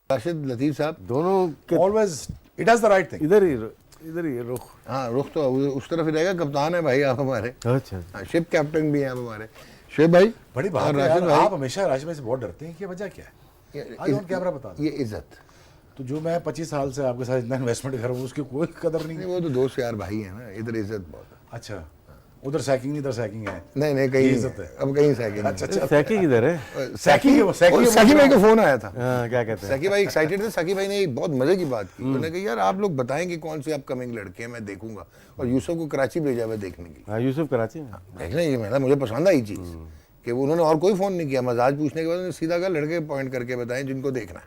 राशिद लतीफ़ साहब दोनों के always it does the right thing. इधर ही रुख। हाँ, रुख तो उस तरफ ही रहेगा। कप्तान है भाई आप हमारे, अच्छा, हाँ, शिप कैप्टन भी हैं आप हमारे। शुएब भाई, बड़ी बात और है राशिद यार, भाई, आप हमेशा राशिद भाई से बहुत डरते हैं कि वजह क्या है? आज ऑन कैमरा बता दो। ये इज्जत, तो जो मैं 25 साल से आपके साथ इतना इन्वेस्टमेंट कर रहा हूँ उसकी कोई कदर नहीं। वो तो दोस्त यार भाई है ना, इधर इज्जत बहुत है। अच्छा, उधर सैकिंग नहीं, इधर सैकिंग है। नहीं कहीं ये इज्जत है। अब कहीं सैकिंग अच्छा अच्छा। सैकी किधर है? सैकी भाई का फोन आया था। हाँ, क्या कहते हैं? सैकी भाई एक्साइटेड थे। सैकी भाई ने एक बहुत मजे की बात की, उन्होंने कहा यार आप लोग बताएं कि कौन से अपकमिंग लड़के हैं, मैं देखूंगा। और यूसुफ को कराची भेजा हुआ देखने के लिए। हाँ, यूसुफ कराची में। देखने ये मतलब मुझे पसंद आई चीज़ कि उन्होंने और कोई फ़ोन नहीं किया, मजाज पूछने के बाद उन्होंने सीधा कहा लड़के पॉइंट करके बताएं जिनको देखना है।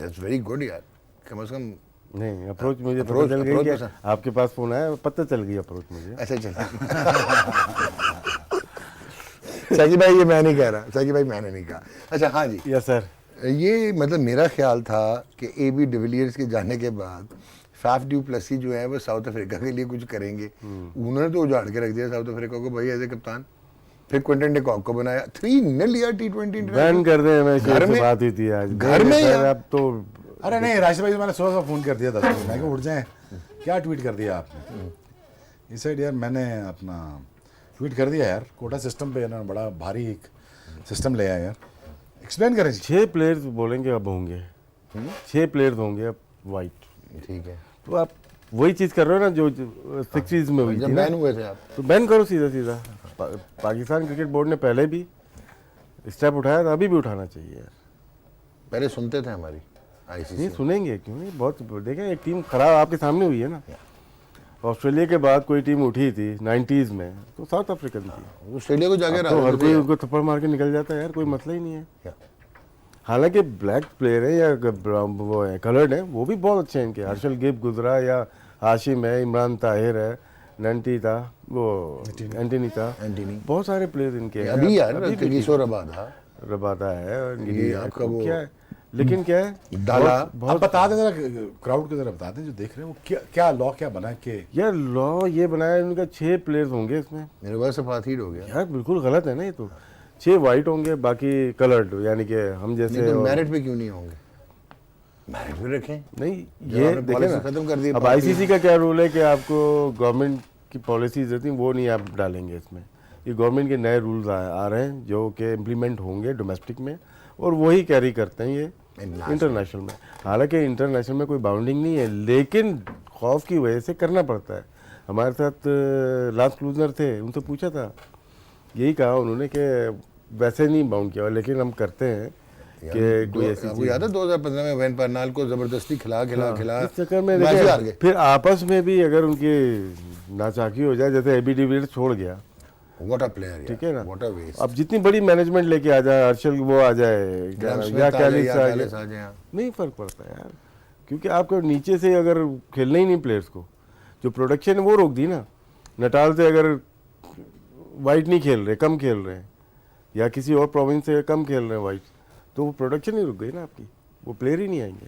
दैट्स वेरी गुड यार, कम से कम। नहीं, अप्रोच मुझे पता Approach- चल गई approach कि पसंद। आपके पास फोन आया, पता चल गई अप्रोच मुझे। अच्छा चलिए। सैकी भाई ये मैं नहीं कह रहा, सैकी भाई मैंने नहीं कहा। अच्छा हाँ जी, यस सर। ये मतलब मेरा ख्याल था कि AB डिविलियर्स के जाने के बाद फाफ डू प्लसी जो है वो साउथ अफ्रीका के लिए कुछ करेंगे। उन्होंने तो उजाड़ के रख दिया साउथ अफ्रीका को भाई एज ए कप्तान। फिर क्विंटन डे कॉक को बनाया, 3-0 यार T20 बैन कर दे। मैं घर में बात हुई थी आज घर में यार। अब तो अरे नहीं, राशिद भाई से मैंने सुबह फोन कर दिया था, मैं कहा उठ जाए। क्या ट्वीट कर दिया आपने? इस साइड यार मैंने अपना ट्वीट कर दिया यार, कोटा सिस्टम पे ना बड़ा भारी एक सिस्टम ले आया यार। एक्सप्लेन करें जी। 6 प्लेयर्स बोलेंगे अब होंगे, 6 प्लेयर्स होंगे अब वाइट। ठीक है, तो आप वही चीज़ कर रहे हो ना जो 60s में हुई थी जब ना, बैन हुए थे आप। तो बैन करो सीधा सीधा। पाकिस्तान क्रिकेट बोर्ड ने पहले भी स्टेप उठाया था, अभी भी उठाना चाहिए यार। पहले सुनते थे हमारी नहीं ICC। सुनेंगे क्यों नहीं, बहुत देखें एक टीम खराब आपके सामने हुई है ना। ऑस्ट्रेलिया के बाद कोई टीम उठी थी 90s में तो साउथ अफ्रीकन थी। ऑस्ट्रेलिया को जाके तो हर कोई उनको थप्पड़ मार के निकल जाता है यार, कोई मसला ही नहीं है। हालांकि ब्लैक प्लेयर है या वो है कलर्ड है, वो भी बहुत अच्छे हैं इनके। हर्षल गिब गुजरा या हाशिम है, इमरान ताहिर है, नंटी था, वो एंटनी था, एंटनी। बहुत सारे प्लेयर इनके हैं। अभी यार अभी भी किशोर रबादा, रबादा है और ये आपका वो क्या है, लेकिन क्या है डाला। आप बता दें जरा, क्राउड को जरा बता दें जो देख रहे हैं, वो क्या लॉ क्या बना कि यार लॉ ये बनाया उनका 6 प्लेयर्स होंगे इसमें। मेरे पास सफातीड हो गया यार बिल्कुल गलत है ना ये तो। 6 वाइट होंगे, बाकी कलर्ड, यानी कि हम जैसे नहीं तो मेरिट पे क्यों नहीं होंगे? मेरिट पे रखें। नहीं जब ये आपने देखें policy ना, खत्म कर दी अब पार्टी- ICC का क्या रूल है कि आपको गवर्नमेंट की पॉलिसीज रहती हैं वो नहीं आप डालेंगे इसमें। ये गवर्नमेंट के नए रूल्स आ रहे हैं जो कि इम्प्लीमेंट होंगे डोमेस्टिक में, और वही कैरी करते हैं ये इंटरनेशनल में। हालांकि इंटरनेशनल में कोई बाउंडिंग नहीं है, लेकिन खौफ की वजह से करना पड़ता है। हमारे साथ लास्ट क्लूजनर थे, उनसे पूछा था, यही कहा उन्होंने कि वैसे नहीं बाउंड किया, लेकिन हम करते हैं कि कोई ऐसी आपको याद है 2015 में वैन परनाल को जबरदस्ती खिला इस चक्कर में मैच देखिए, हार गए। फिर आपस में भी अगर उनकी नाचाकी हो जाए, जैसे AB डिविलियर्स छोड़ गया, व्हाट अ प्लेयर, ठीक है ना। What a waste. अब जितनी बड़ी मैनेजमेंट लेके आ जाए, हर्षल वो आ जाए या कैलिस आ जाए, नहीं फर्क पड़ता यार, क्योंकि आपको नीचे से अगर खेलना ही नहीं प्लेयर्स को, जो प्रोडक्शन है वो रोक दी ना। नटाल से अगर वाइट नहीं खेल रहे, कम खेल रहे हैं, या किसी और प्रोविंस से कम खेल रहे हैं वाइट, तो वो प्रोडक्शन ही रुक गई ना आपकी, वो प्लेयर ही नहीं आएंगे।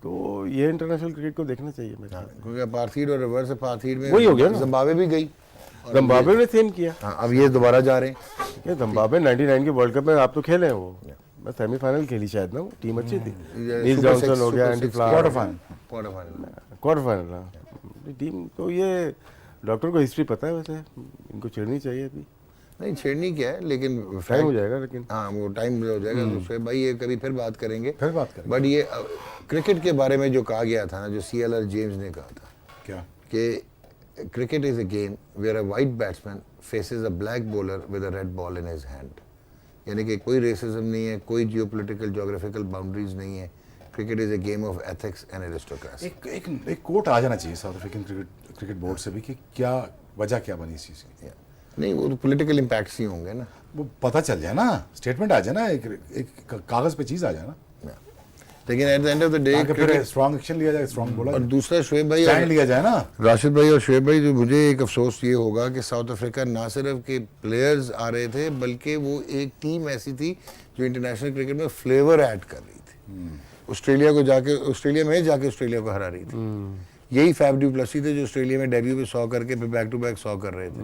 तो ये इंटरनेशनल क्रिकेट को देखना चाहिए मेरे ख्याल से। क्योंकि अपार्थीड और रिवर्स अपार्थीड में वही हो गया ना। जिम्बाब्वे भी गई, जिम्बाब्वे ने सेम किया। हाँ, अब ये दोबारा जा रहे हैं। ठीक है, जिम्बाब्वे 99 के वर्ल्ड कप में आप तो खेले हैं वो, मैं सेमीफाइनल खेली शायद ना, वो टीम अच्छी थी। नील सुपर जॉनसन सिक्स, हो गया, super Andy six, flower, quarter final. Quarter final. हाँ, टीम तो ये डॉक्टर को हिस्ट्री पता है वैसे, इनको छेड़नी चाहिए अभी, नहीं छेड़नी क्या है, लेकिन टाइम हो जाएगा लेकिन। हाँ वो टाइम हो जाएगा। तो शोएब भाई ये कभी फिर बात करेंगे, फिर बात करेंगे। बट ये क्रिकेट के बारे में जो कहा गया था ना, जो CLR जेम्स ने कहा था क्या कि cricket is a game where a white batsman faces a black bowler with a red ball in his hand, यानी कि कोई रेसिज्म नहीं है, कोई जियोपॉलिटिकल ज्योग्राफिकल बाउंड्रीज नहीं है। Cricket is a game of ethics and aristocracy. एक coat आ जाना चाहिए साउथ अफ्रीकन क्रिकेट बोर्ड से भी कि क्या वजह क्या बनी इस चीज़ की। नहीं वो तो पॉलिटिकल इम्पैक्ट्स ही होंगे ना, वो पता चल जाए ना, स्टेटमेंट आ जाए ना, एक कागज पे चीज़ आ जाए ना, लेकिन eight the end of the day ताकि फिर स्ट्रॉन्ग एक्शन लिया जाए, स्ट्रॉन्ग बोला और जाए, दूसरा शोएब भाई स्टैंड लिया जाए ना। राशिद भाई और शोएब भाई, जो मुझे एक अफसोस ये होगा कि साउथ अफ्रीका ना सिर्फ के प्लेयर्स आ रहे थे, बल्कि वो एक टीम ऐसी थी जो इंटरनेशनल क्रिकेट में फ्लेवर ऐड कर रही थी। ऑस्ट्रेलिया में जाके ऑस्ट्रेलिया को हरा रही थी। यही फैफ डू प्लेसी थे जो ऑस्ट्रेलिया में डेब्यू पे 100 करके फिर बैक टू बैक 100 कर रहे थे।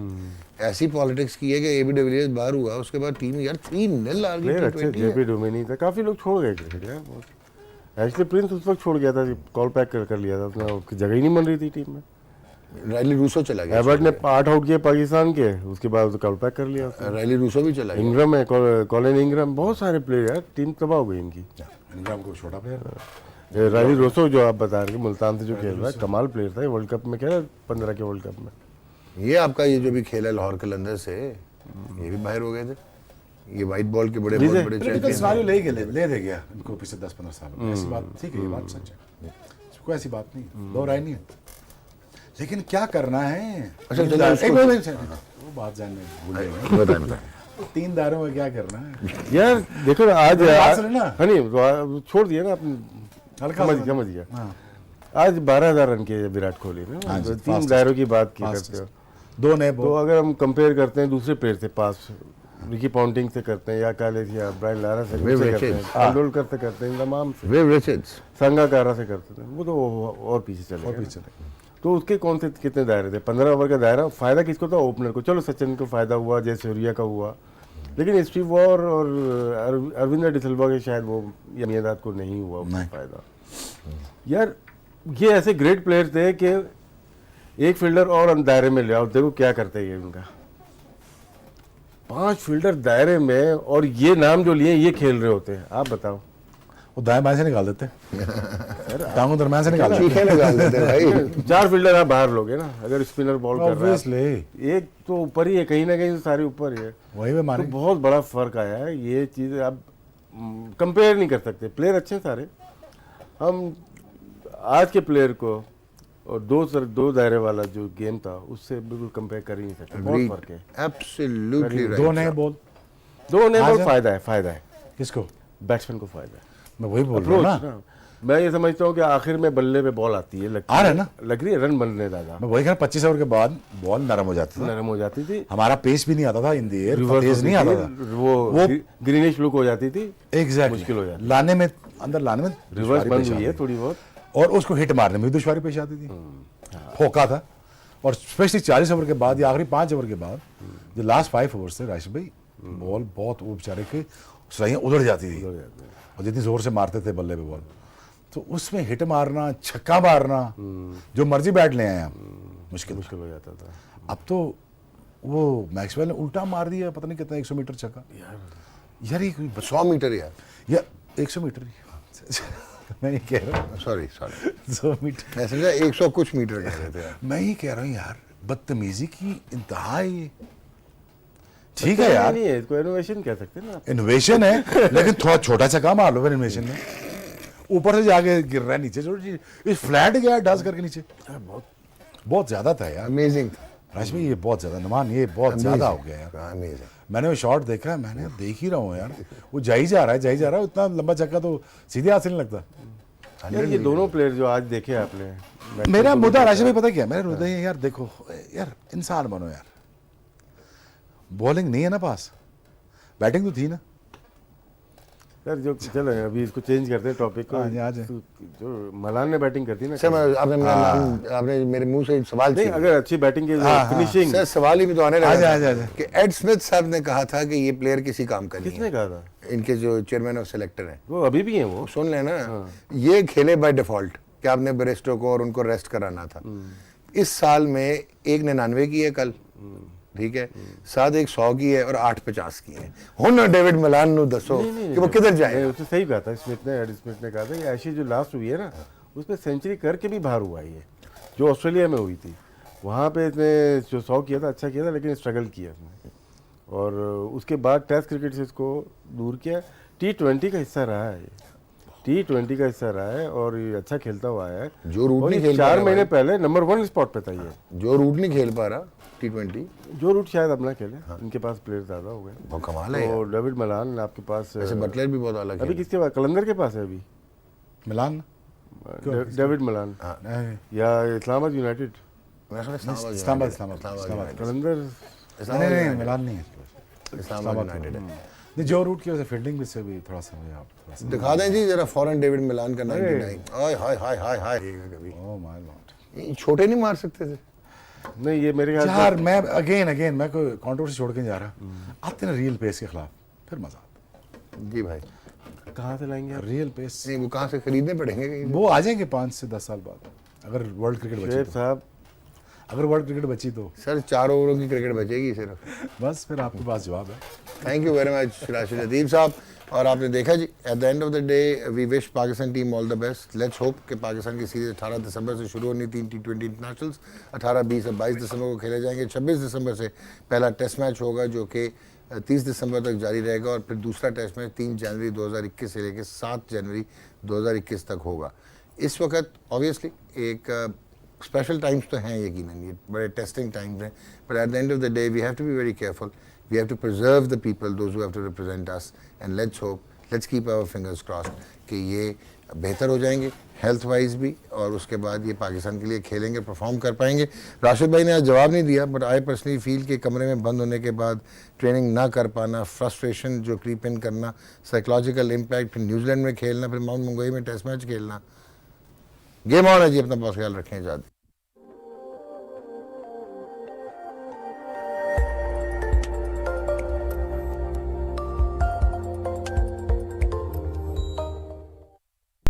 ऐसी पॉलिटिक्स की है कि AB de Villiers बाहर हुआ, उसके बाद टीम यार 3-0 हार प्लेयर गई अच्छे, T20 JP डोमिनी था, काफी लोग छोड़ गए क्रिकेट यार। एशली प्रिंस उस वक्त छोड़ गया था, कॉल पैक कर लिया था, उसने उसकी जगह ही नहीं बन रही थी टीम में। रायली रूसो चला गया, एबर्ट ने 8 आउट किए पाकिस्तान के, उसके बाद उसको कॉल पैक कर लिया उसने। रायली रूसो भी चला गया। इंग्रम है, कॉलिन इंग्रम, बहुत सारे प्लेयर यार, टीम तबाह हो गई इनकी। इंग्लैंड को छोटा प्लेयर, रायली रोसो जो आप बता रहे हैं मुल्तान से जो खेल रहा है, कमाल प्लेयर था, वर्ल्ड कप में खेला 15 के वर्ल्ड कप में। ये आपका ये जो भी खेला लाहौर कलंदर से, ये भी बाहर हो गए थे। ये वाइट बॉल के बड़े बहुत बड़े पॉलिटिकल चैंपियन। सिनेरियो ले दे गया इनको पिछले 10-15 साल में। ऐसी बात ठीक है, ये बात सच है, कोई ऐसी बात नहीं, दो राय नहीं है। लेकिन क्या करना है, अच्छा, तीन चलो दायरे- उसको- एक मिनट, वो बात जानने भूल गए। बताएं। 3 दायरों में क्या करना है, यार देखो आज बात सुनो ना। हाँ नहीं तो छोड़ दिया ना आपने, हल्का समझ गया। हाँ, आज 12,000 रन किए विराट कोहली ने, हाँ जी, 3 fastest, दायरों की बात की fastest। करते हो। 2 नए तो बॉल, अगर हम कंपेयर करते हैं दूसरे प्लेयर से, पास रिकी पॉन्टिंग से करते हैं, या कालेज या ब्रायन लारा से Viv करते Richards। हैं, तेंदुलकर से करते हैं, तमाम से, विव रिचर्ड्स। संगाकारा से करते थे, वो तो और पीछे चले गए। पीछे तो उसके कौन से कितने दायरे थे, 15 ओवर का दायरा। फायदा किसको था, ओपनर को। चलो सचिन को फायदा हुआ, जय सूर्या का हुआ, लेकिन स्टीव वॉर और अरविंदर डिसिल्वा के शायद वो यमियादाद को नहीं हुआ उसका फायदा। यार ये ऐसे ग्रेट प्लेयर थे कि एक फील्डर और दायरे में ले आओ, देखो क्या करते हैं ये उनका। 5 फील्डर दायरे में, और ये नाम जो लिए ये खेल रहे होते हैं, आप बताओ। वो दाएं बाएं से निकाल देते, टांगों दरम्यान से निकाल देते। चीखे निकाल देते भाई। 4 फील्डर आप बाहर लोगे ना, अगर स्पिनर बॉल कर रहा है। Obviously, एक तो ऊपर ही है, कहीं ना कहीं से सारे ऊपर ही है। वही में तो मारे। बहुत बड़ा फर्क आया है, ये चीज़ आप कंपेयर नहीं कर सकते। प्लेयर अच्छे हैं सारे, हम आज के प्लेयर को और दो दायरे वाला जो गेम था उससे बिल्कुल कंपेयर कर ही नहीं सकते, बहुत फर्क है। एब्सोल्युटली 2 नए बॉल, 2 ने आज बहुत है। फायदा है किसको? बैट्समैन को फायदा है। मैं वही बोल रहा हूँ अप्रोच ना, ना, मैं ये समझता हूँ कि आखिर में बल्ले पे बॉल आती है, आ रहा है ना, लग रही है रन बनने दादा, मैं वही कह रहा, 25 ओवर के बाद बॉल नरम हो जाती थी, नरम हो जाती थी, हमारा पेस भी नहीं आता था इन दी एयर, रिवर्स तेज होती नहीं आता थी, था वो ग्रीनिश लुक हो जाती थी, एग्जैक्टली, मुश्किल हो जाती। लाने में, अंदर लाने में रिवर्स दुश्वारी बंद पेश हुई है आती थी। थोड़ी बहुत। और उसको हिट मारने में भी दुश्वारी पेश आती थी, फोका था। और स्पेशली 40 ओवर के बाद या आखिरी 5 ओवर के बाद जो लास्ट 5 ओवर्स थे राशिद भाई, बॉल बहुत वो बेचारे के सही उधड़ जाती थी, और जितनी जोर से मारते थे बल्ले पे बॉल, तो उसमें हिट मारना, छक्का मारना, जो मर्जी बैट ले आए आप, मुश्किल हो जाता था। अब तो वो मैक्सवेल ने उल्टा मार दिया, पता नहीं कितना 100 मीटर छक्का यार, ये 100 मीटर यार, या 100 मीटर ही मैं ये कह रहा हूँ, सॉरी 100 मीटर, मैं समझा 100 कुछ मीटर कह रहे थे यार। मैं ये कह रहा हूँ यार, बदतमीजी की इंतहा है ये। ठीक है यार, नहीं है, इसको इनोवेशन कह सकते हैं ना। इनोवेशन है, लेकिन थोड़ा छोटा छक्का मार लो फिर इनोवेशन में, ऊपर से जाके गिर रहा है नीचे, इस फ्लैट गया डस करके नीचे, बहुत ज्यादा था यार। अमेजिंग राज भाई ये बहुत ज्यादा, नुमान ये बहुत ज्यादा हो गया यार। अमेजिंग। मैंने वो शॉट देखा है, मैंने देख ही रहा हूँ यार, वो जा ही जा रहा है, इतना लंबा छक्का तो सीधे हाथ से नहीं लगता। यार ये दोनों प्लेयर जो आज देखे आपने, मेरा मुद्दा राशिद भाई पता क्या है, मेरा मुद्दा ये यार, देखो यार, इंसान बनो यार, बॉलिंग नहीं है ना पास, बैटिंग तो थी ना। यार जो चलो अभी इसको चेंज करते हैं टॉपिक को। हाँ जी, आ जाए। जो मलान ने बैटिंग करती ना, सर आपने मेरे मुंह से सवाल नहीं छीन लिया। अगर अच्छी बैटिंग की हाँ, फिनिशिंग, सर सवाल ही में तो आने लगा आजा, था आजा, आजा। कि एड स्मिथ साहब ने कहा था कि ये प्लेयर किसी काम का नहीं किसने है, कहा था? इनके जो चेयरमैन ऑफ सेलेक्टर हैं, वो अभी भी हैं वो। सुन लेना, ये खेले बाय डिफॉल्ट कि आपने बेरेस्टो को और उनको रेस्ट कराना था। इस साल में एक 99 की है कल, ठीक है, साथ एक 100 की है और 8 50 की है। हुन डेविड मलान नु दसो कि वो किधर जाए। उसने सही कहा था स्मिथ ने, एड स्मिथ ने कहा था कि ऐसी जो लास्ट हुई है ना, उसमें सेंचुरी करके भी बाहर हुआ ये, जो ऑस्ट्रेलिया में हुई थी। वहाँ पे इसने जो 100 किया था, अच्छा किया था, लेकिन स्ट्रगल किया इसने। और उसके बाद टेस्ट क्रिकेट से इसको दूर किया। T20 का हिस्सा रहा है ये, T20 का हिस्सा रहा है और ये अच्छा खेलता हुआ है। जो रूट और नहीं ये खेल पा 4 रहा महीने भाई। पहले नंबर 1 स्पॉट पे था ये। जो रूट नहीं खेल पा रहा T20, जो रूट शायद अपना खेले, इनके पास प्लेयर ज़्यादा हो गए। बहुत कमाल है तो यार। डेविड मलान आपके पास, वैसे बटलर भी बहुत अलग अभी है। किसके पास, कलंदर के पास है अभी मिलान डेविड मलान, नहीं, या इस्लामाबाद यूनाइटेड। इस्लामाबाद कलंदर नहीं, मिलान नहीं है, इस्लामाबाद यूनाइटेड है। नहीं, जो रूट की वजह से फील्डिंग से भी थोड़ा सा मुझे आप थोड़ा सा, दिखा दें जी जरा फॉरेन डेविड मिलान का 99। हाय हाय हाय हाय हाय कभी ओह माय लॉर्ड। ये छोटे नहीं मार सकते थे। नहीं, ये मेरे ख्याल यार मैं अगेन मैं कोई कंट्रोवर्सी छोड़ के नहीं जा रहा, आते ना रियल पेस के खिलाफ, फिर मजा आता जी भाई, से कहाँ से लाएंगे है। आप? रियल पेस नहीं वो कहाँ से खरीदने पड़ेंगे कहीं से? वो आ जाएंगे 5 से 10 साल बाद, अगर वर्ल्ड क्रिकेट बची शेख तो। साहब, अगर वर्ल्ड क्रिकेट बची तो सर 4 ओवरों की क्रिकेट बचेगी सिर्फ। बस फिर आपके पास जवाब है। Thank you very much Rashid Latif साहब। और आपने देखा जी, at the end of the day we wish Pakistan team all the best. Let's hope कि पाकिस्तान की सीरीज 18 दिसंबर से शुरू होनी, 3 T20 इंटरनेशनल्स 18, 20 और 22 दिसंबर को खेले जाएंगे। 26 दिसंबर से पहला टेस्ट मैच होगा जो कि 30 दिसंबर तक जारी रहेगा, और फिर दूसरा टेस्ट मैच 3 जनवरी 2021 से लेकर 7 जनवरी 2021 तक होगा। इस वक्त ऑब्वियसली एक स्पेशल टाइम्स तो हैं यकीनन, ये बड़े टेस्टिंग टाइम्स हैं, but at the end of the day we have to be very careful, we have to preserve the people those who have to represent us, and let's hope, let's keep our fingers crossed कि ये बेहतर हो जाएंगे health wise भी, और उसके बाद ये पाकिस्तान के लिए खेलेंगे, परफॉर्म कर पाएंगे। राशिद भाई ने आज जवाब नहीं दिया, बट आई पर्सनली फील कि कमरे में बंद होने के बाद ट्रेनिंग ना कर पाना, फ्रस्ट्रेशन जो क्रीप इन करना, साइकोलॉजिकल इम्पैक्ट, फिर न्यूजीलैंड में खेलना, फिर माउंट मंगोई में टेस्ट मैच खेलना। गेम ऑन है जी, अपना बहुत ख्याल रखें। आजाद।